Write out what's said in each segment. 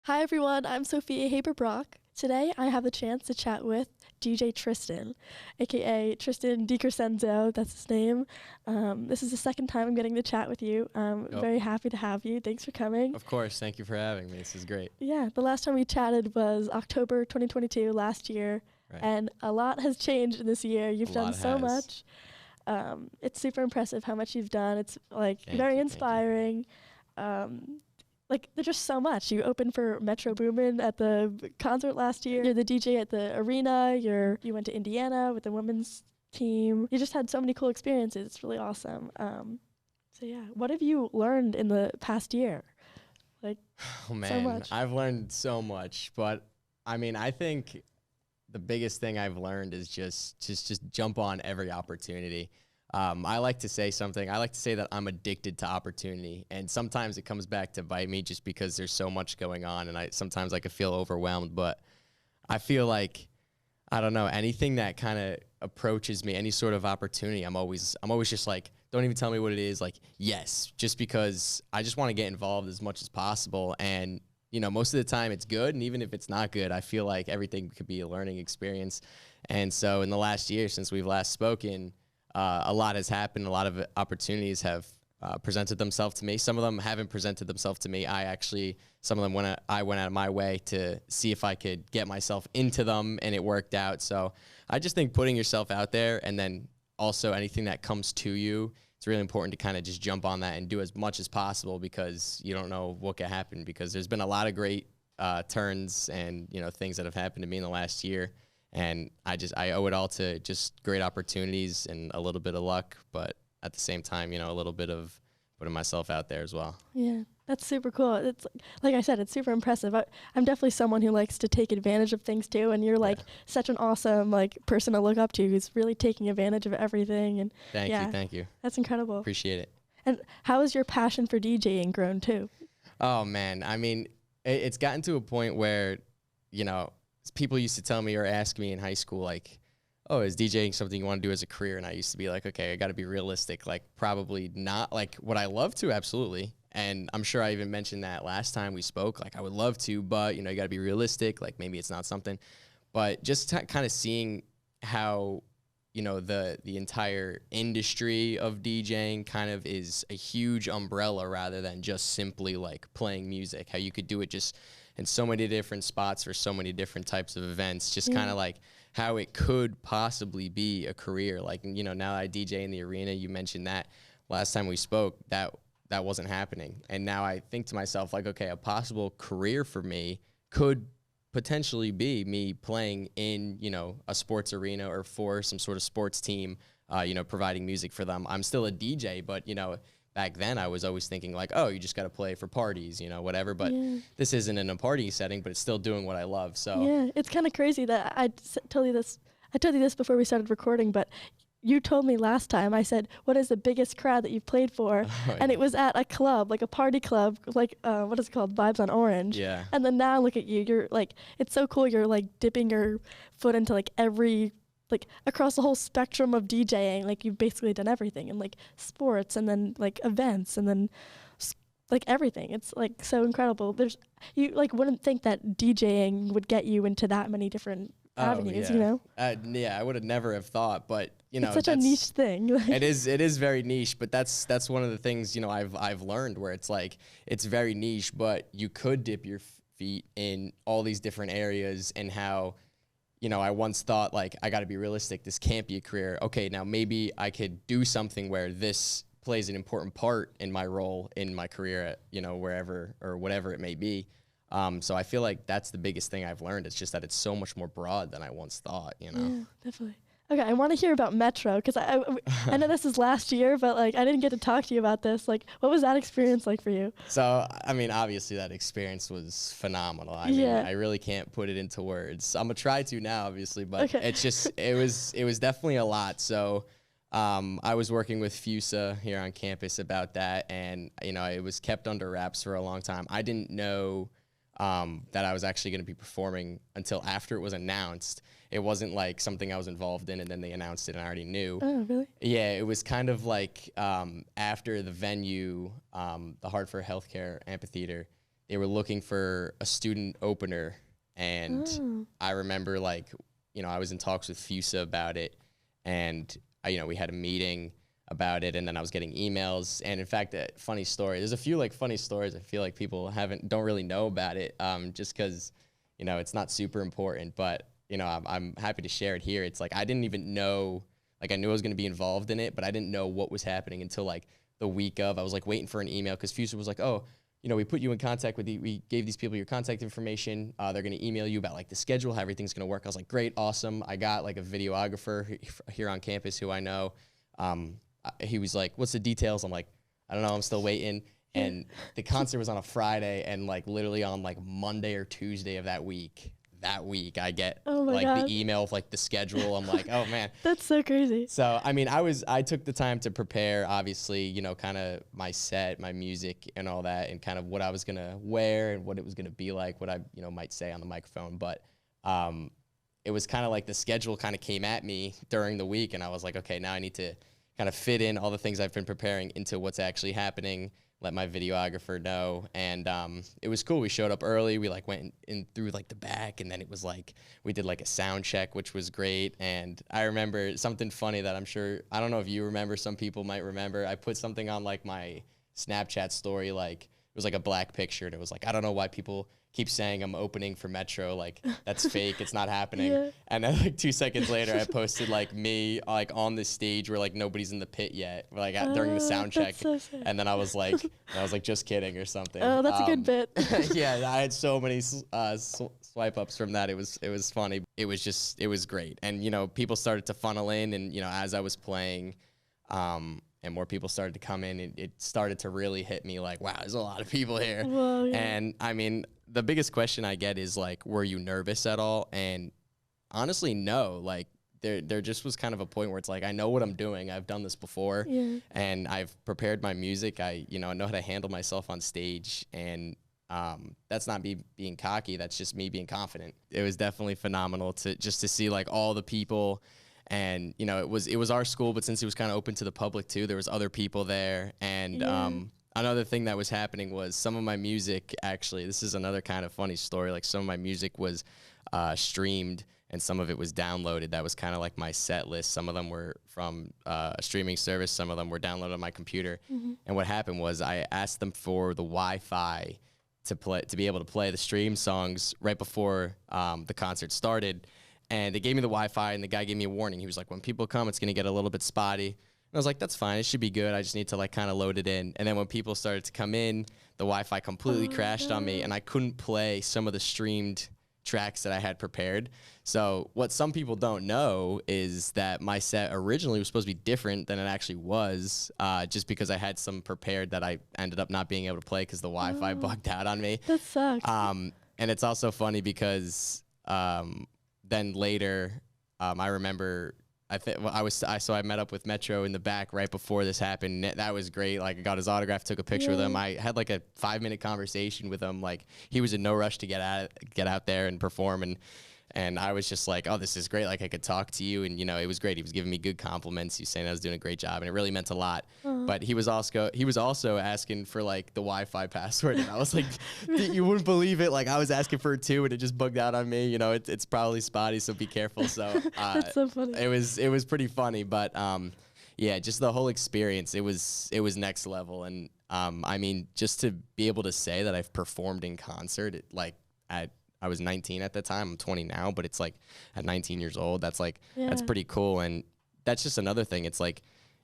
Hi everyone, I'm Sophiahaberbrock. Today I have the chance to chat with DJ Tristan, aka Tristan DeCrescenzo, that's his name. This is the second time I'm getting to chat with you. I'm very happy to have you. Thanks for coming. Of course, thank you for having me. This is great. Yeah, the last time we chatted was October 2022, last year, and a lot has changed in this year. You've done so much. It's super impressive how much you've done. It's like very inspiring. Like, there's just so much. You opened for Metro Boomin at the concert last year. You're the DJ at the arena. You went to Indiana with the women's team. You just had so many cool experiences. It's really awesome. So yeah, what have you learned in the past year? Like, oh man, so much. I've learned so much, but I mean, I think the biggest thing I've learned is just jump on every opportunity. I like to say something. I like to say that I'm addicted to opportunity, and sometimes it comes back to bite me just because there's so much going on, and sometimes I could feel overwhelmed. But I feel like, I don't know, anything that kind of approaches me, any sort of opportunity, I'm always just like, don't even tell me what it is. Like, yes, just because I just want to get involved as much as possible. And you know, most of the time it's good, and even if it's not good, I feel like everything could be a learning experience. And so in the last year since we've last spoken, a lot has happened. A lot of opportunities have presented themselves to me. Some of them haven't presented themselves to me. Some of them I went out of my way to see if I could get myself into them, and it worked out. So I just think putting yourself out there, and then also anything that comes to you, it's really important to kind of just jump on that and do as much as possible, because you don't know what could happen, because there's been a lot of great turns and, you know, things that have happened to me in the last year. And I owe it all to just great opportunities and a little bit of luck, but at the same time, you know, a little bit of putting myself out there as well. Yeah, that's super cool. It's like I said, it's super impressive. I'm definitely someone who likes to take advantage of things too, and you're like such an awesome like person to look up to, who's really taking advantage of everything. And thank you. That's incredible. Appreciate it. And how has your passion for DJing grown too? Oh man, I mean, it's gotten to a point where, you know, people used to tell me or ask me in high school, like, oh, is DJing something you want to do as a career? And I used to be like, okay, I got to be realistic. Like, probably not. Like, would I love to? Absolutely. And I'm sure I even mentioned that last time we spoke. Like, I would love to, but, you know, you got to be realistic. Like, maybe it's not something. But just kind of seeing how, you know, the entire industry of DJing kind of is a huge umbrella rather than just simply, like, playing music. How you could do it just in so many different spots for so many different types of events, just kind of like how it could possibly be a career. Like, you know, now I DJ in the arena, you mentioned that last time we spoke, that wasn't happening. And now I think to myself, like, okay, a possible career for me could potentially be me playing in, you know, a sports arena or for some sort of sports team, you know, providing music for them. I'm still a DJ, but, you know, back then I was always thinking like, oh, you just got to play for parties, you know, whatever. But this isn't in a party setting, but it's still doing what I love. So yeah, it's kind of crazy that I told you this before we started recording, but you told me last time, I said, what is the biggest crowd that you've played for? And it was at a club, like a party club, like, what is it called? Vibes on Orange. Yeah. And then now look at you, you're like, it's so cool. You're like dipping your foot into like like across the whole spectrum of DJing. Like, you've basically done everything, and like sports, and then like events, and then like everything. It's like so incredible. You like wouldn't think that DJing would get you into that many different avenues, you know? Yeah, I would have never have thought, but you know, it's such a niche thing. It is very niche, but that's one of the things, you know, I've learned, where it's like, it's very niche, but you could dip your feet in all these different areas. And how, you know, I once thought, like, I got to be realistic. This can't be a career. Okay, now maybe I could do something where this plays an important part in my role in my career at, you know, wherever or whatever it may be. So I feel like that's the biggest thing I've learned. It's just that it's so much more broad than I once thought, you know? Yeah, definitely. Okay, I want to hear about Metro, because I know this is last year, but like I didn't get to talk to you about this. Like, what was that experience like for you? So, I mean, obviously that experience was phenomenal. I mean, I really can't put it into words. I'm gonna try to now, obviously, but it's just, it was definitely a lot. So, I was working with FUSA here on campus about that, and you know, it was kept under wraps for a long time. I didn't know that I was actually going to be performing until after it was announced. It wasn't like something I was involved in and then they announced it and I already knew. Oh, really? Yeah, it was kind of like after the venue, the Hartford Healthcare Amphitheater, they were looking for a student opener. And I remember, like, you know, I was in talks with FUSA about it, and you know, we had a meeting about it, and then I was getting emails. And in fact, a funny story, there's a few like funny stories I feel like people don't really know about it, just because, you know, it's not super important, but you know, I'm happy to share it here. It's like, I didn't even know, like, I knew I was going to be involved in it, but I didn't know what was happening until like the week of. I was like waiting for an email, because FUSA was like, oh, you know, we put you in contact with we gave these people your contact information. They're going to email you about like the schedule, how everything's going to work. I was like, great, awesome. I got like a videographer here on campus who I know. He was like, what's the details? I'm like, I don't know, I'm still waiting. And the concert was on a Friday, and like literally on like Monday or Tuesday of that week, I get like the email of like the schedule. I'm like, oh man. That's so crazy. So, I mean, I took the time to prepare, obviously, you know, kind of my set, my music and all that, and kind of what I was going to wear and what it was going to be like, what I, you know, might say on the microphone. But it was kind of like the schedule kind of came at me during the week, and I was like, okay, now I need to kind of fit in all the things I've been preparing into what's actually happening, let my videographer know. And it was cool. We showed up early. We like went in through like the back, and then it was like we did like a sound check, which was great. And I remember something funny that I'm sure, I don't know if you remember, some people might remember. I put something on like my Snapchat story, like it was like a black picture, and it was like, I don't know why people keep saying I'm opening for Metro, like that's fake, it's not happening. Yeah. And then like 2 seconds later, I posted like me like on the stage where like nobody's in the pit yet, like during the sound check. So and then I was like just kidding or something. Oh, that's a good bit. Yeah, I had so many swipe ups from that. It was funny. It was great. And you know, people started to funnel in, and you know, as I was playing, and more people started to come in, and it started to really hit me like, wow, there's a lot of people here. Well, yeah. And I mean, the biggest question I get is like, were you nervous at all? And honestly, no. Like there just was kind of a point where it's like, I know what I'm doing. I've done this before, and I've prepared my music. I know how to handle myself on stage, and that's not me being cocky. That's just me being confident. It was definitely phenomenal to see like all the people. And, you know, it was our school, but since it was kind of open to the public too, there was other people there. And another thing that was happening was some of my music, actually, this is another kind of funny story. Like some of my music was streamed, and some of it was downloaded. That was kind of like my set list. Some of them were from a streaming service. Some of them were downloaded on my computer. Mm-hmm. And what happened was I asked them for the Wi-Fi to be able to play the stream songs right before the concert started. And they gave me the Wi-Fi, and the guy gave me a warning. He was like, when people come, it's going to get a little bit spotty. And I was like, that's fine. It should be good. I just need to like kind of load it in. And then when people started to come in, the Wi-Fi completely crashed on me, and I couldn't play some of the streamed tracks that I had prepared. So what some people don't know is that my set originally was supposed to be different than it actually was, just because I had some prepared that I ended up not being able to play because the Wi-Fi bugged out on me. That sucks. And it's also funny because then later, I remember I met up with Metro in the back right before this happened. That was great. Like I got his autograph, took a picture with him. I had like a 5-minute conversation with him. Like he was in no rush to get out there and perform, and I was just like, oh, this is great. Like I could talk to you, and you know, it was great. He was giving me good compliments. He was saying I was doing a great job, and it really meant a lot. But he was also asking for like the Wi-Fi password, and I was like, you wouldn't believe it. Like I was asking for it too, and it just bugged out on me. You know, it's probably spotty, so be careful. So that's so funny. It was pretty funny, but yeah, just the whole experience. It was next level, and I mean, just to be able to say that I've performed in concert, I was 19 at the time. I'm 20 now, but it's like at 19 years old, that's like, that's pretty cool. And that's just another thing. It's like,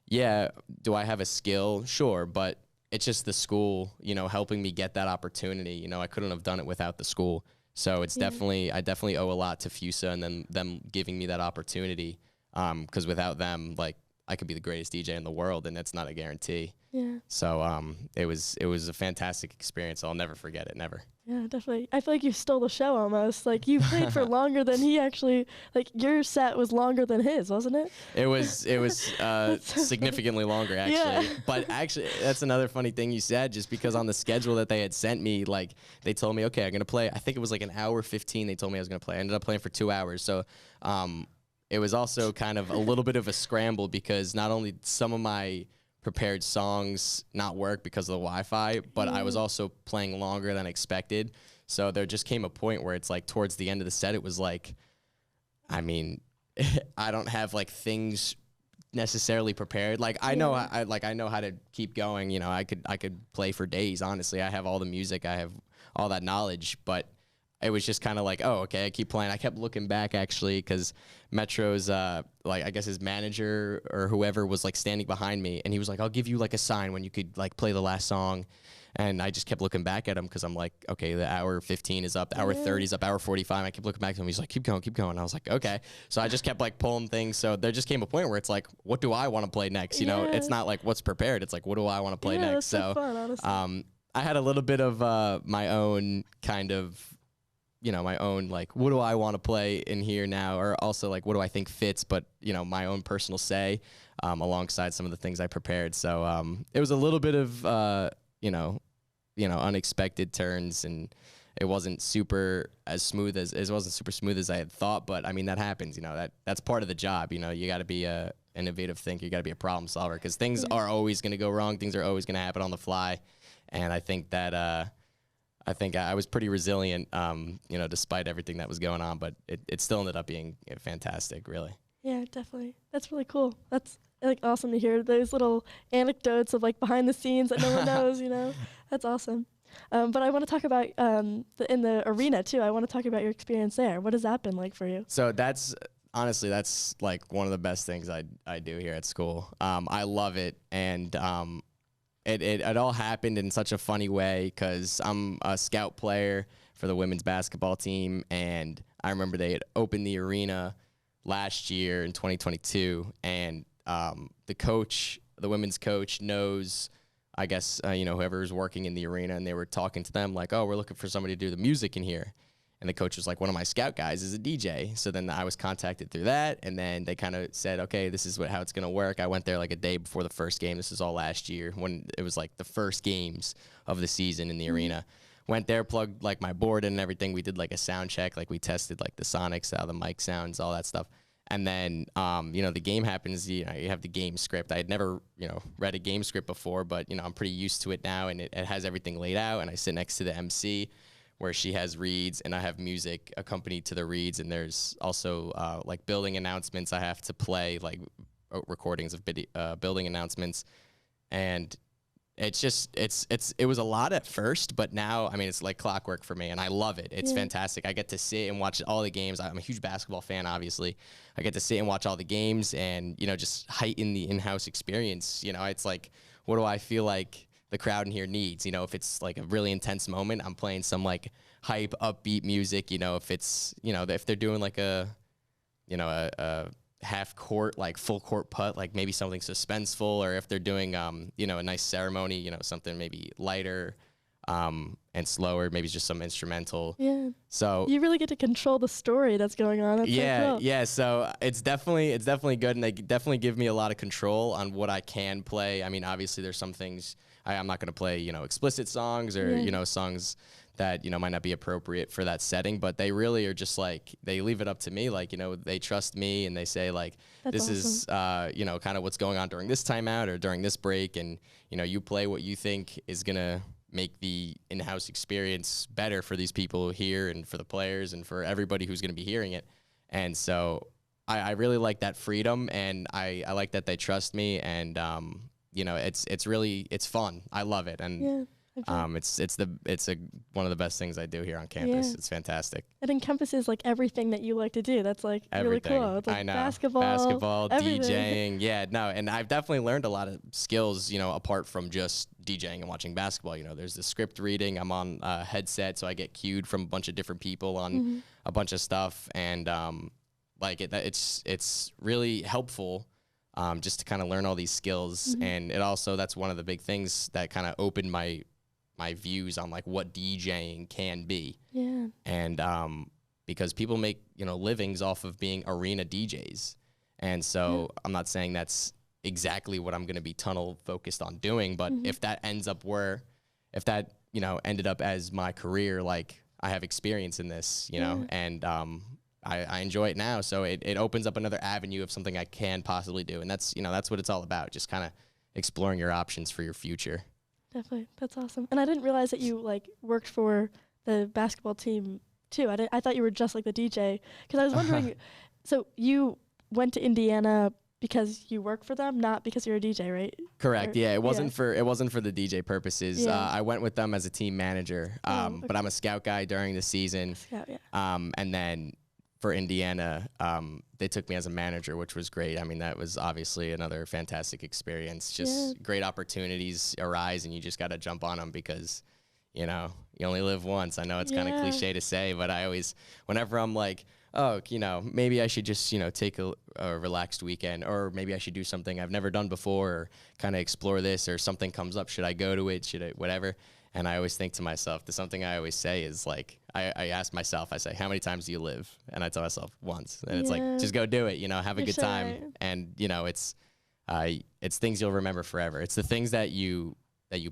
yeah, do I have a skill? Sure. But it's just the school, you know, helping me get that opportunity. You know, I couldn't have done it without the school. So it's I definitely owe a lot to FUSA and then them giving me that opportunity. 'Cause without them, like I could be the greatest DJ in the world, and that's not a guarantee. Yeah. So it was a fantastic experience. I'll never forget it. Never. Yeah, definitely. I feel like you stole the show almost. Like you played for longer than he actually. Like your set was longer than his, wasn't it? It was significantly longer actually. Yeah. But actually, that's another funny thing you said. Just because on the schedule that they had sent me, like they told me, okay, I'm gonna play. I think it was like an hour 15. They told me I was gonna play. I ended up playing for 2 hours. So. It was also kind of a little bit of a scramble because not only some of my prepared songs not work because of the Wi-Fi, but I was also playing longer than expected. So there just came a point where it's like towards the end of the set, it was like, I mean, I don't have like things necessarily prepared. Like I know I know how to keep going. You know, I could play for days. Honestly, I have all the music, I have all that knowledge, but it was just kind of like, oh, okay, I keep playing. I kept looking back actually because Metro's like I guess his manager or whoever was like standing behind me, and he was like, I'll give you like a sign when you could like play the last song. And I just kept looking back at him because I'm like, okay, the hour 15 is up, the hour 30 is up, hour 45. I kept looking back at him. He's like, keep going, keep going. I was like, okay. So I just kept like pulling things. So there just came a point where it's like, what do I want to play next? You know, it's not like what's prepared. It's like, what do I want to play next? That's so fun, honestly. I had a little bit of my own kind of, you know, my own like, what do I want to play in here now? Or also like, what do I think fits? But, you know, my own personal say alongside some of the things I prepared. So it was a little bit of, you know, unexpected turns, and it wasn't super smooth as I had thought. But I mean, that happens, you know, that's part of the job. You know, you got to be a innovative thinker. You got to be a problem solver because things are always going to go wrong. Things are always going to happen on the fly. And I think that, I was pretty resilient, you know, despite everything that was going on, but it still ended up being fantastic, really. Yeah, definitely. That's really cool. That's like awesome to hear those little anecdotes of like behind the scenes that no one knows, you know. That's awesome. But I want to talk about in the arena too. I want to talk about your experience there. What has that been like for you? So that's honestly, that's like one of the best things I do here at school. I love it, and it all happened in such a funny way because I'm a scout player for the women's basketball team, and I remember they had opened the arena last year in 2022, and the women's coach knows, I guess, you know, whoever's working in the arena, and they were talking to them like, oh, we're looking for somebody to do the music in here. And the coach was like, one of my scout guys is a DJ. So then I was contacted through that, and then they kind of said, okay, this is how it's going to work. I went there like a day before the first game. This was all last year when it was like the first games of the season in the arena. Went there, plugged like my board in and everything. We did like a sound check. Like we tested like the sonics, how the mic sounds, all that stuff. And then, you know, the game happens, you know, you have the game script. I had never, you know, read a game script before, but, you know, I'm pretty used to it now, and it has everything laid out. And I sit next to the MC where she has reads and I have music accompanied to the reads. And there's also like building announcements I have to play, like recordings of building announcements. And it's just, it was a lot at first, but now, I mean, it's like clockwork for me, and I love it. It's fantastic. I get to sit and watch all the games. I'm a huge basketball fan, obviously. I get to sit and watch all the games and, you know, just heighten the in-house experience. You know, it's like, what do I feel like the crowd in here needs? You know, if it's like a really intense moment, I'm playing some like hype, upbeat music. You know, if it's, you know, if they're doing like a half court, like full court putt, like maybe something suspenseful, or if they're doing, you know, a nice ceremony, you know, something maybe lighter and slower, maybe just some instrumental. Yeah. So you really get to control the story that's going on. That's yeah, so cool. Yeah. So it's definitely good, and they definitely give me a lot of control on what I can play. I mean, obviously there's some things I'm not going to play, you know, explicit songs or, you know, songs that, you know, might not be appropriate for that setting, but they really are just like, they leave it up to me. Like, you know, they trust me, and they say like, this is, you know, kind of what's going on during this timeout or during this break. And, you know, you play what you think is going to make the in-house experience better for these people here and for the players and for everybody who's going to be hearing it. And so I really like that freedom, and I like that they trust me, and, you know, it's really fun. I love it. And, it's one of the best things I do here on campus. It's fantastic. It encompasses like everything that you like to do. That's like everything. Really cool. It's like I know. Basketball, DJing. Yeah, no, and I've definitely learned a lot of skills, you know, apart from just DJing and watching basketball. You know, there's the script reading. I'm on a headset, so I get cued from a bunch of different people on a bunch of stuff, and like it's really helpful. Just to kind of learn all these skills, and it also, that's one of the big things that kind of opened my views on like what DJing can be. Yeah. And because people make, you know, livings off of being arena DJs, and so I'm not saying that's exactly what I'm going to be tunnel focused on doing, but if that ends up if that, you know, ended up as my career, like I have experience in this, you know, and I enjoy it now. So it opens up another avenue of something I can possibly do. And that's, you know, that's what it's all about. Just kind of exploring your options for your future. Definitely. That's awesome. And I didn't realize that you like worked for the basketball team too. I thought you were just like the DJ, because I was wondering, so you went to Indiana because you work for them, not because you're a DJ, right? Correct. Yeah, it wasn't for the DJ purposes. Yeah. I went with them as a team manager, Okay. but I'm a scout guy during the season. Scout, yeah. And then for Indiana, they took me as a manager, which was great. I mean, that was obviously another fantastic experience. Just great opportunities arise, and you just got to jump on them because, you know, you only live once. I know it's kind of cliche to say, but I always, whenever I'm like, oh, you know, maybe I should just, you know, take a relaxed weekend, or maybe I should do something I've never done before, or kind of explore this, or something comes up. Should I go to it? Should I, whatever? And I always think to myself, something I always say is like, I ask myself, I say, how many times do you live? And I tell myself once. And it's like, just go do it, you know, have a good time. And, you know, it's things you'll remember forever. It's the things that you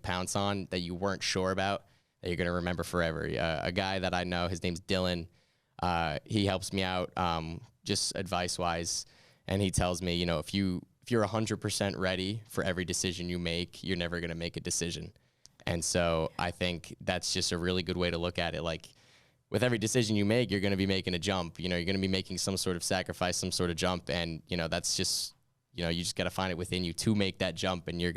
pounce on that you weren't sure about that you're going to remember forever. A guy that I know, his name's Dylan. He helps me out, just advice-wise, and he tells me, you know, if you're 100% ready for every decision you make, you're never going to make a decision. And so I think that's just a really good way to look at it. Like, with every decision you make, you're going to be making a jump. You know, you're going to be making some sort of sacrifice, some sort of jump, and, you know, that's just, you know, you just got to find it within you to make that jump, and you're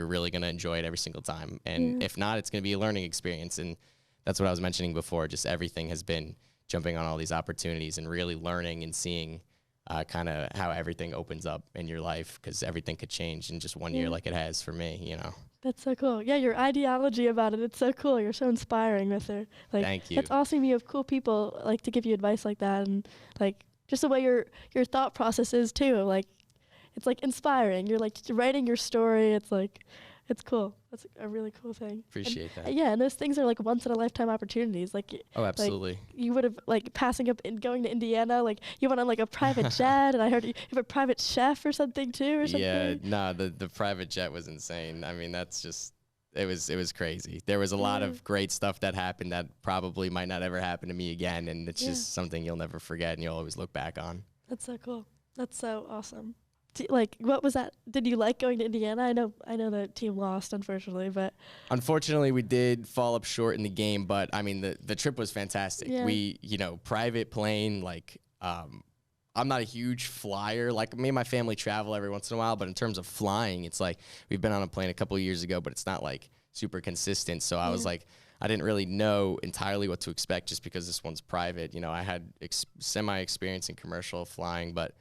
really going to enjoy it every single time. And if not, it's going to be a learning experience. And that's what I was mentioning before. Just everything has been jumping on all these opportunities and really learning and seeing kind of how everything opens up in your life, because everything could change in just 1 year like it has for me, you know. That's so cool. Yeah, your ideology about it, it's so cool. You're so inspiring with it. Like, thank you. That's awesome. You have cool people like to give you advice like that, and like just the way your thought process is too. Like, it's like inspiring. You're like writing your story. It's like, it's cool. That's a really cool thing. Appreciate that. Yeah, and those things are like once in a lifetime opportunities. Like, oh, absolutely. Like, you would have like passing up and going to Indiana. Like, you went on like a private jet, and I heard you have a private chef or something too, or something. Yeah, no, the private jet was insane. I mean, that's just it was crazy. There was a lot of great stuff that happened that probably might not ever happen to me again, and it's just something you'll never forget and you'll always look back on. That's so cool. That's so awesome. Like, what was that? Did you like going to Indiana? I know the team lost, unfortunately, but unfortunately we did fall up short in the game. But I mean, the trip was fantastic. Yeah. We, you know, private plane. Like, I'm not a huge flyer. Like, me and my family travel every once in a while, but in terms of flying, it's like we've been on a plane a couple of years ago, but it's not like super consistent. So I was like, I didn't really know entirely what to expect just because this one's private. You know, I had semi experience in commercial flying, but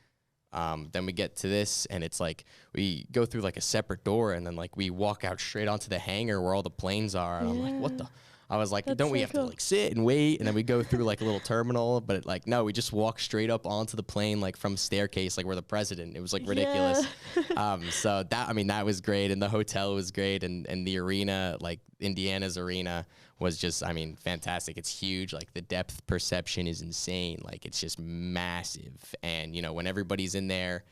then we get to this, and it's like we go through like a separate door, and then like we walk out straight onto the hangar where all the planes are. And I'm like, what the? I was like, don't we have to like sit and wait? And then we go through like a little terminal, but no, we just walk straight up onto the plane, like from staircase, like we're the president. It was like ridiculous. So that was great. And the hotel was great. And the arena, like Indiana's arena, was just, I mean, fantastic. It's huge. Like, the depth perception is insane. Like, it's just massive. And, you know, when everybody's in there,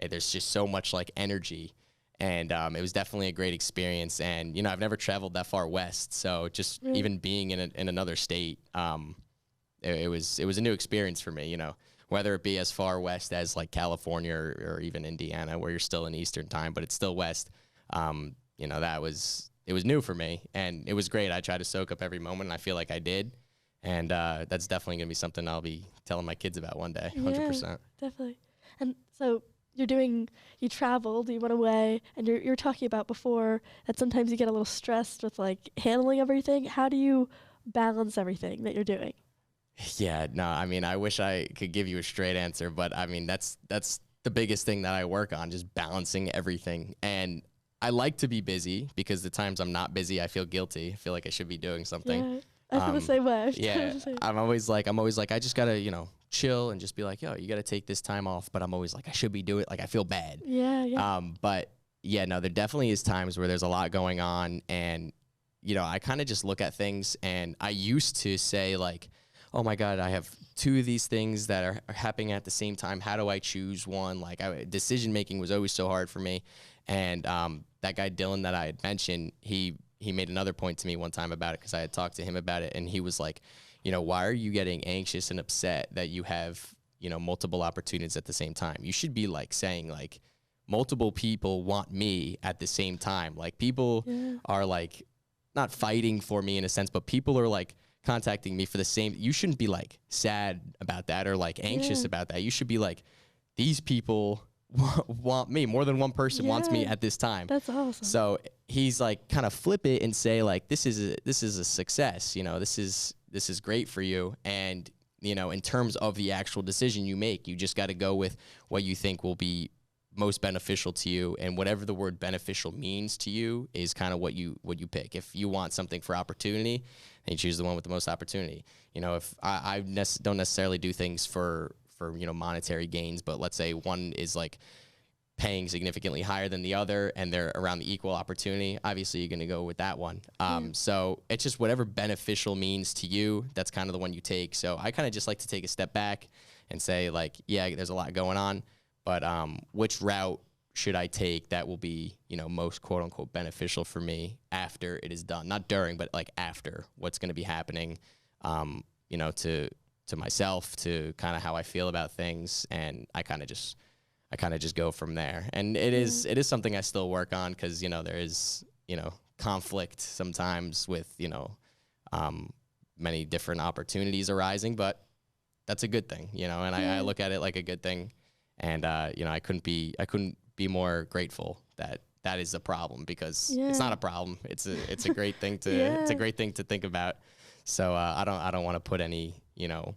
there's just so much like energy. And it was definitely a great experience. And, you know, I've never traveled that far west. So just even being in another state, it was a new experience for me, you know, whether it be as far west as like California or even Indiana, where you're still in Eastern time, but it's still west. You know, it was new for me, and it was great. I tried to soak up every moment, and I feel like I did. And that's definitely going to be something I'll be telling my kids about one day, 100%. Yeah, definitely. And so you traveled, you went away, and you're talking about before that sometimes you get a little stressed with like handling everything. How do you balance everything that you're doing? Yeah, no, I mean, I wish I could give you a straight answer, but I mean, that's the biggest thing that I work on, just balancing everything. And I like to be busy, because the times I'm not busy, I feel guilty. I feel like I should be doing something. Yeah, I feel the same way. Yeah, I'm always like, I just gotta, you know, chill and just be like, yo, you gotta take this time off. But I'm always like, I should be doing it. Like, I feel bad. Yeah. But yeah, no, there definitely is times where there's a lot going on, and, you know, I kind of just look at things, and I used to say like, oh my God, I have two of these things that are happening at the same time. How do I choose one? Like, decision making was always so hard for me. And that guy Dylan that I had mentioned, he made another point to me one time about it, because I had talked to him about it, and he was like, you know, why are you getting anxious and upset that you have, you know, multiple opportunities at the same time? You should be like saying like, multiple people want me at the same time. Like people are like not fighting for me in a sense, but people are like contacting me for the same. You shouldn't be like sad about that or like anxious about that. You should be like, these people want me. More than one person wants me at this time. That's awesome. So he's like kind of flip it and say like, this is a success. You know, this is great for you. And you know, in terms of the actual decision you make, you just got to go with what you think will be most beneficial to you, and whatever the word beneficial means to you is kind of what you pick. If you want something for opportunity, then you choose the one with the most opportunity. You know, if I don't necessarily do things for you know, monetary gains, but let's say one is like paying significantly higher than the other and they're around the equal opportunity, obviously you're going to go with that one. So it's just whatever beneficial means to you, that's kind of the one you take. So I kind of just like to take a step back and say like, yeah, there's a lot going on, but which route should I take that will be, you know, most quote unquote beneficial for me after it is done? Not during, but like after, what's going to be happening, you know, to myself, to kind of how I feel about things. And I kind of just go from there. And it is something I still work on, because, you know, there is, you know, conflict sometimes with, you know, many different opportunities arising, but that's a good thing, you know, and I look at it like a good thing. And, you know, I couldn't be be more grateful that that is a problem, because it's not a problem. It's a great thing to it's a great thing to think about. So I don't want to put any, you know,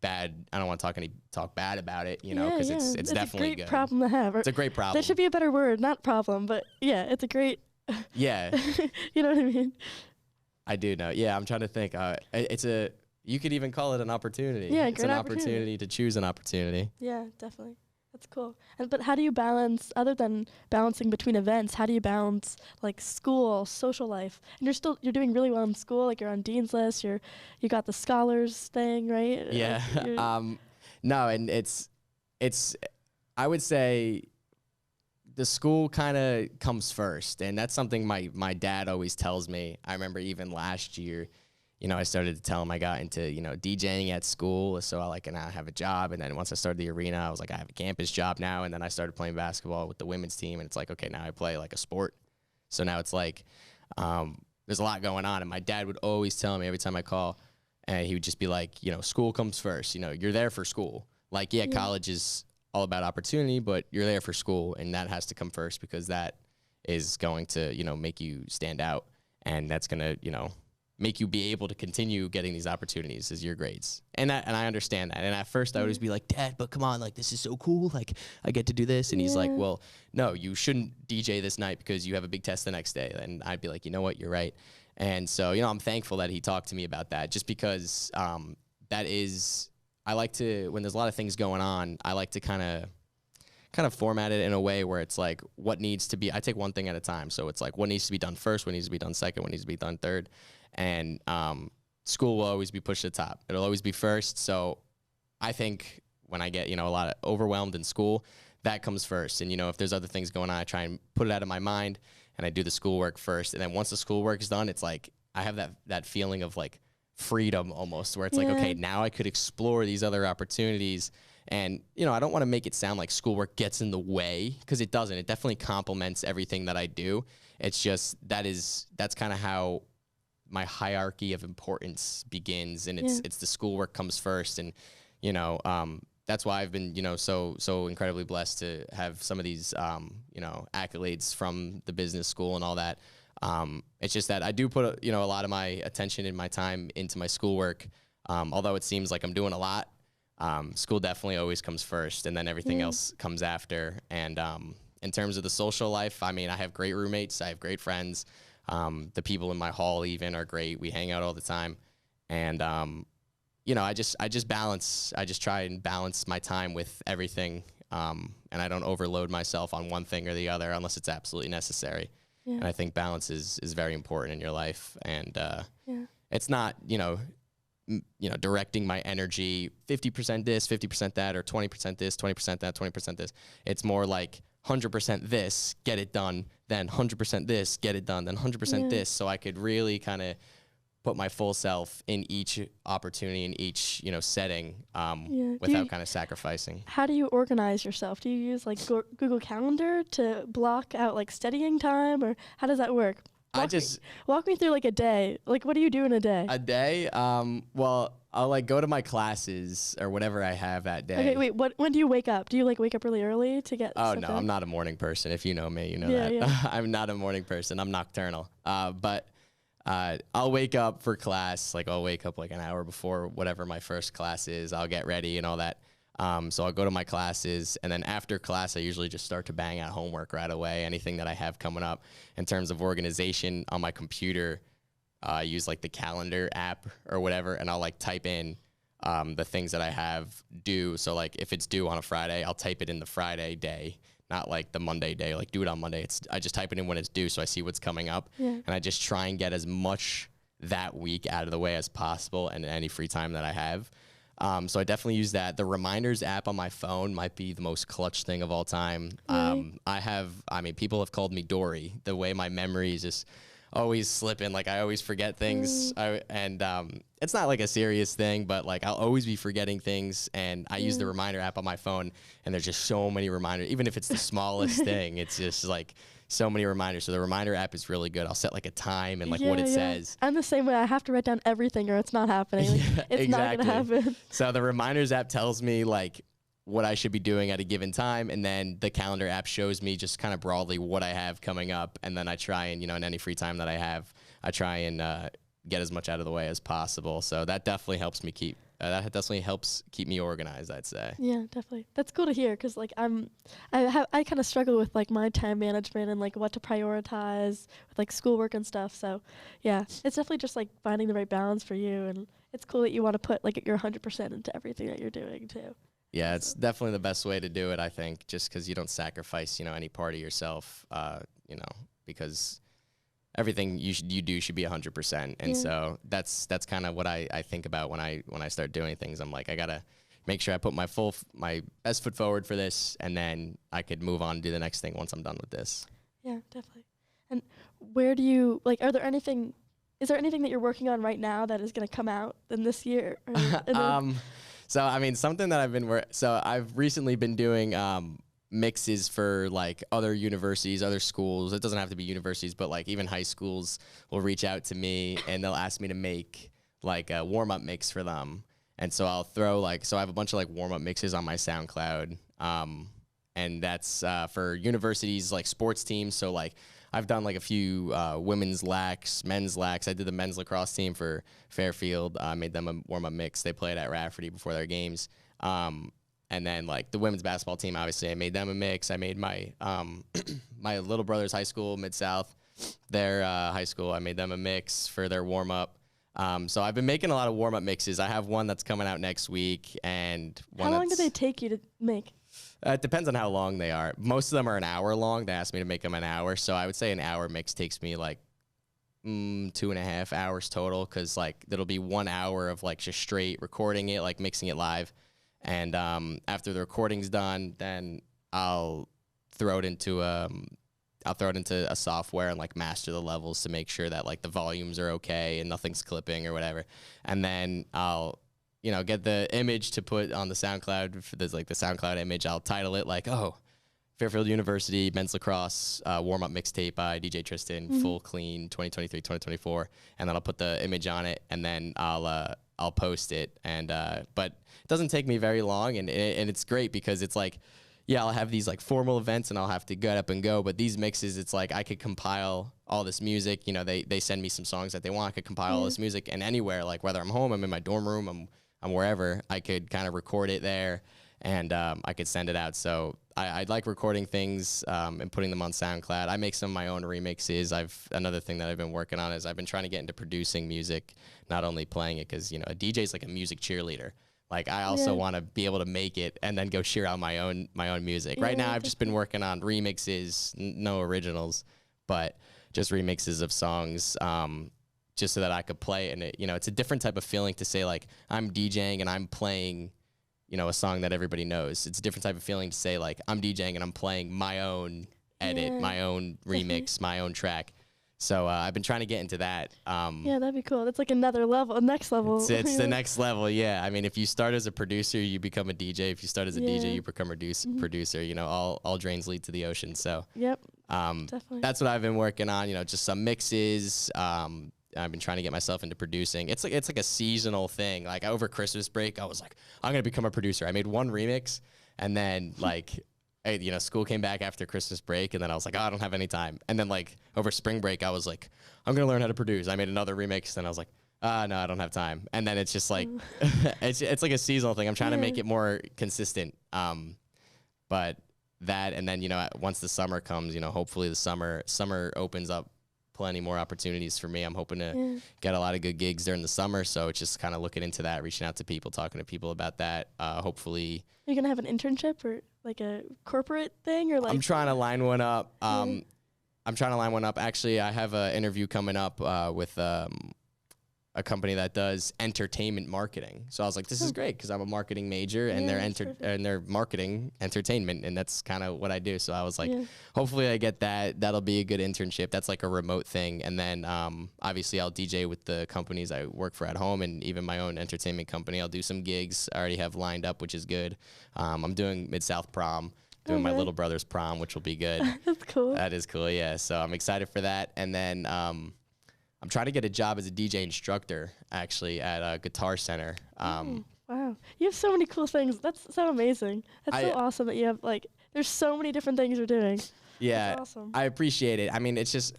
bad. I don't want to talk bad about it, you know, because it's definitely a great good. Problem to have. It's a great problem. There should be a better word, not problem, but yeah, it's a great. Yeah. You know what I mean? I do know. Yeah, I'm trying to think. You could even call it an opportunity. Yeah, it's an opportunity to choose an opportunity. Yeah, definitely. That's cool. But how do you balance, other than balancing between events, how do you balance like school, social life? And you're doing really well in school, like you're on Dean's List, you got the scholars thing, right? Yeah. No, and it's I would say the school kind of comes first, and that's something my dad always tells me. I remember even last year, you know, I started to tell him I got into, you know, DJing at school, so I like, and I have a job. And then once I started the arena, I was like, I have a campus job now. And then I started playing basketball with the women's team, and it's like, okay, now I play like a sport. So now it's like, there's a lot going on. And my dad would always tell me every time I call, and he would just be like, you know, school comes first. You know, you're there for school. Like, yeah, college is all about opportunity, but you're there for school, and that has to come first, because that is going to, you know, make you stand out, and that's going to, you know, make you be able to continue getting these opportunities as your grades. And I understand that. And at first I would always be like, Dad, but come on, like, this is so cool. Like, I get to do this. And he's like, well, no, you shouldn't DJ this night because you have a big test the next day. And I'd be like, you know what, you're right. And so, you know, I'm thankful that he talked to me about that, just because that is, I like to, when there's a lot of things going on, I like to kind of format it in a way where it's like, what needs to be, I take one thing at a time. So it's like, what needs to be done first, what needs to be done second, what needs to be done third. And school will always be pushed to the top. It'll always be first. So I think when I get, you know, a lot of overwhelmed in school, that comes first. And, you know, if there's other things going on, I try and put it out of my mind, and I do the schoolwork first. And then once the schoolwork is done, it's like I have that feeling of like freedom almost, where it's like, okay, now I could explore these other opportunities. And, you know, I don't want to make it sound like schoolwork gets in the way, because it doesn't. It definitely complements everything that I do. It's just that's kind of how my hierarchy of importance begins, and it's the schoolwork comes first. And, you know, that's why I've been, you know, so incredibly blessed to have some of these, you know, accolades from the business school and all that. It's just that I do put, you know, a lot of my attention and my time into my schoolwork. Although it seems like I'm doing a lot, school definitely always comes first, and then everything else comes after. And in terms of the social life, I mean, I have great roommates, I have great friends. The people in my hall even are great. We hang out all the time. And, you know, I just try and balance my time with everything. And I don't overload myself on one thing or the other unless it's absolutely necessary. Yeah. And I think balance is very important in your life. And, it's not, you know, directing my energy 50% this, 50% that, or 20% this, 20% that, 20% this. It's more like 100% this, get it done, then 100% this, get it done, then 100% this, so I could really kind of put my full self in each opportunity, in each, setting, without kind of sacrificing. How do you organize yourself? Do you use like Google Calendar to block out like studying time, or how does that work? Walk me through like a day. Like, what do you do in a day? A day? Well, I'll like go to my classes or whatever I have that day. Okay, wait, when do you wake up? Do you like wake up really early to get Oh, stuff no, done? I'm not a morning person. If you know me, you know that. Yeah. I'm not a morning person. I'm nocturnal. But I'll wake up for class. Like, I'll wake up like an hour before whatever my first class is. I'll get ready and all that. So I'll go to my classes, and then after class, I usually just start to bang out homework right away, anything that I have coming up. In terms of organization on my computer, I use like the calendar app or whatever, and I'll like type in the things that I have due. So like if it's due on a Friday, I'll type it in the Friday day, not like the Monday day, like do it on Monday. I just type it in when it's due, so I see what's coming up, and I just try and get as much that week out of the way as possible and any free time that I have. So I definitely use that. The reminders app on my phone might be the most clutch thing of all time. Really? People have called me Dory. The way my memory is just always slipping. Like, I always forget things. It's not like a serious thing, but like I'll always be forgetting things. And I use the reminder app on my phone, and there's just so many reminders. Even if it's the smallest thing, it's just like so many reminders. So the reminder app is really good. I'll set like a time and like what it says. I'm the same way. I have to write down everything or it's not happening. Like, it's not going to happen. So the reminders app tells me like what I should be doing at a given time. And then the calendar app shows me just kind of broadly what I have coming up. And then I try and, in any free time that I have, I try and get as much out of the way as possible. So that definitely helps me keep me organized, I'd say. Yeah, definitely. That's cool to hear, because like I kind of struggle with like my time management and like what to prioritize with like schoolwork and stuff. So yeah, it's definitely just like finding the right balance for you, and it's cool that you want to put like your 100% into everything that you're doing too. Yeah, it's definitely the best way to do it, I think, just because you don't sacrifice, any part of yourself, because everything you do should be 100%. And so that's kind of what I think about when I start doing things. I'm like, I got to make sure I put my best foot forward for this, and then I could move on and do the next thing once I'm done with this. Yeah, definitely. And where do you, like, is there anything that you're working on right now that is going to come out in this year? So, something that I've recently been doing mixes for like other universities, other schools. It doesn't have to be universities, but like even high schools will reach out to me and they'll ask me to make like a warm-up mix for them. And so I'll throw I have a bunch of like warm-up mixes on my SoundCloud. And that's for universities, like sports teams. So like I've done like a few women's lacks, men's lacks. I did the men's lacrosse team for Fairfield. I made them a warm-up mix. They played at Rafferty before their games. And then like the women's basketball team, obviously I made them a mix. I made my my little brother's high school, Mid-South, their high school. I made them a mix for their warm-up. So I've been making a lot of warm-up mixes. I have one that's coming out next week, and one. How long do they take you to make? It depends on how long they are. Most of them are an hour long. They asked me to make them an hour, so I would say an hour mix takes me like 2.5 hours total, because like it'll be 1 hour of like just straight recording it, like mixing it live. And after the recording's done, then I'll throw it into a software and like master the levels to make sure that like the volumes are okay and nothing's clipping or whatever. And then I'll get the image to put on the SoundCloud. There's like the SoundCloud image. I'll title it like, Fairfield University men's lacrosse warm-up mixtape by DJ Tristan, full clean 2023-2024, and then I'll put the image on it, and then I'll post it. And but it doesn't take me very long, and it's great because it's like, I'll have these like formal events and I'll have to get up and go, but these mixes, it's like I could compile all this music. They send me some songs that they want. I could compile all this music, and anywhere, like whether I'm home, I'm in my dorm room, I'm wherever, I could kind of record it there, and I could send it out. So I like recording things and putting them on SoundCloud. I make some of my own remixes. Another thing that I've been working on is I've been trying to get into producing music, not only playing it, because a DJ is like a music cheerleader. Like I also want to be able to make it and then go cheer out my own music. Right now I've just been working on remixes, no originals, but just remixes of songs, just so that I could play it. And it's a different type of feeling to say like I'm DJing and I'm playing a song that everybody knows. It's a different type of feeling to say like I'm DJing and I'm playing my own edit, my own remix, my own track. So I've been trying to get into that. Yeah, that'd be cool. That's like another level, next level. It's the next level, yeah. I mean, if you start as a producer, you become a DJ. If you start as a DJ, you become a producer. You know, all drains lead to the ocean. So definitely. That's what I've been working on. You know, just some mixes. I've been trying to get myself into producing. It's like a seasonal thing. Like over Christmas break, I was like, I'm gonna become a producer. I made one remix, and then like, you know, school came back after Christmas break, and then I was like, oh, I don't have any time. And then like over spring break, I was like, I'm gonna learn how to produce. I made another remix, and I was like, no, I don't have time. And then it's just like, it's like a seasonal thing. I'm trying to make it more consistent. But that, and then, you know, once the summer comes, you know, hopefully the summer opens up plenty more opportunities for me. I'm hoping to get a lot of good gigs during the summer. So it's just kind of looking into that, reaching out to people, talking to people about that. Hopefully. You're going to have an internship or like a corporate thing, or like? I'm trying to line one up. Actually, I have an interview coming up with a company that does entertainment marketing. So I was like, this is great because I'm a marketing major, and they're marketing entertainment, and that's kind of what I do. So I was like, hopefully I get that. That'll be a good internship. That's like a remote thing. And then obviously I'll DJ with the companies I work for at home, and even my own entertainment company. I'll do some gigs I already have lined up, which is good. I'm doing Mid-South Prom, doing my little brother's prom, which will be good. That's cool. That is cool, yeah. So I'm excited for that. And then I'm trying to get a job as a DJ instructor, actually, at a Guitar Center. Wow. You have so many cool things. That's so amazing. That's so awesome that you have, like, there's so many different things you're doing. Yeah. That's awesome. I appreciate it. I mean, it's just,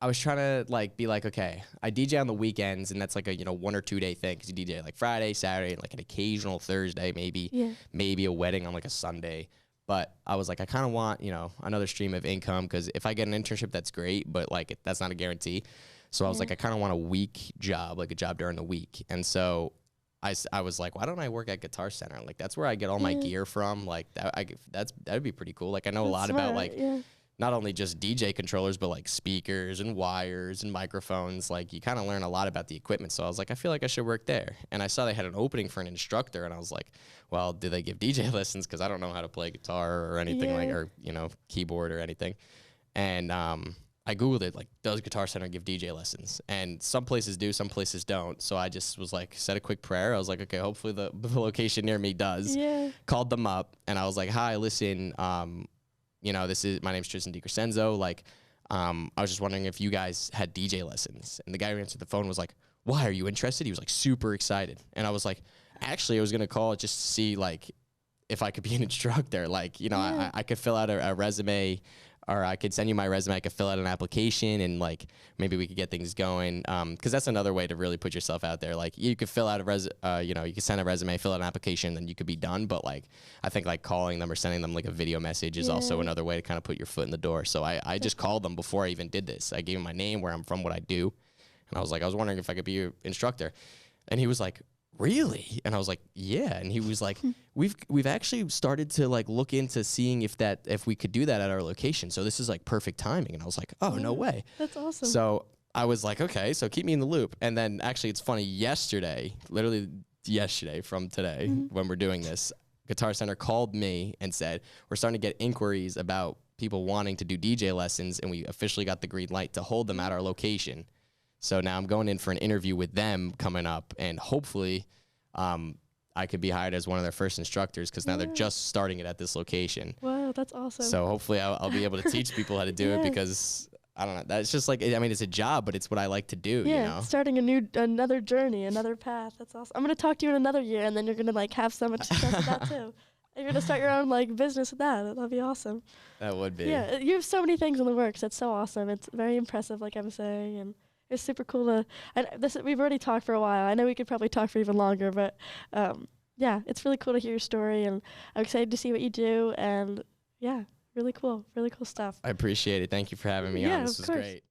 I was trying to, like, be like, okay, I DJ on the weekends, and that's like a, you know, 1 or 2 day thing, because you DJ like Friday, Saturday, and like an occasional Thursday, maybe a wedding on like a Sunday. But I was like, I kind of want, you know, another stream of income, because if I get an internship, that's great, but like that's not a guarantee. So I was like, I kind of want a week job, like a job during the week. And so I was like, why don't I work at Guitar Center? Like, that's where I get all my gear from. Like, that'd be pretty cool. Like, I know a lot about, like, not only just DJ controllers, but like speakers and wires and microphones. Like, you kind of learn a lot about the equipment. So I was like, I feel like I should work there. And I saw they had an opening for an instructor, and I was like, well, do they give DJ lessons? Because I don't know how to play guitar or anything, like, or, you know, keyboard or anything. And I Googled it, like, does Guitar Center give DJ lessons? And some places do, some places don't. So I just was like, said a quick prayer. I was like, okay, hopefully the location near me does. Yeah. Called them up, and I was like, hi, listen, you know, my name's Tristan DeCrescenzo. Like, I was just wondering if you guys had DJ lessons. And the guy who answered the phone was like, why, are you interested? He was like super excited. And I was like, actually, I was gonna call just to see, like, if I could be an instructor. Like, you know, I could fill out a resume, or I could send you my resume. I could fill out an application, and like maybe we could get things going. Because that's another way to really put yourself out there. Like, you could fill out you know, you could send a resume, fill out an application, then you could be done. But like, I think like calling them or sending them like a video message is also another way to kind of put your foot in the door. So I just called them before I even did this. I gave him my name, where I'm from, what I do, and I was like, I was wondering if I could be your instructor, and he was like, really? And I was like, yeah. And he was like, we've actually started to like look into seeing if we could do that at our location. So this is like perfect timing. And I was like, oh, no way. That's awesome. So I was like, okay, so keep me in the loop. And then actually, it's funny, literally yesterday from today, when we're doing this, Guitar Center called me and said, we're starting to get inquiries about people wanting to do DJ lessons, and we officially got the green light to hold them at our location. So now I'm going in for an interview with them coming up, and hopefully I could be hired as one of their first instructors, because now they're just starting it at this location. Wow, that's awesome. So hopefully I'll be able to teach people how to do it, because I don't know. That's just like, I mean, it's a job, but it's what I like to do, you know? Starting another journey, another path. That's awesome. I'm going to talk to you in another year, and then you're going to like have so much success with that too. And you're going to start your own like business with that. That'll be awesome. That would be. Yeah, you have so many things in the works. That's so awesome. It's very impressive, like I'm saying, and it's super cool to. We've already talked for a while. I know we could probably talk for even longer, but yeah, it's really cool to hear your story, and I'm excited to see what you do. And yeah, really cool stuff. I appreciate it. Thank you for having me on. This was great.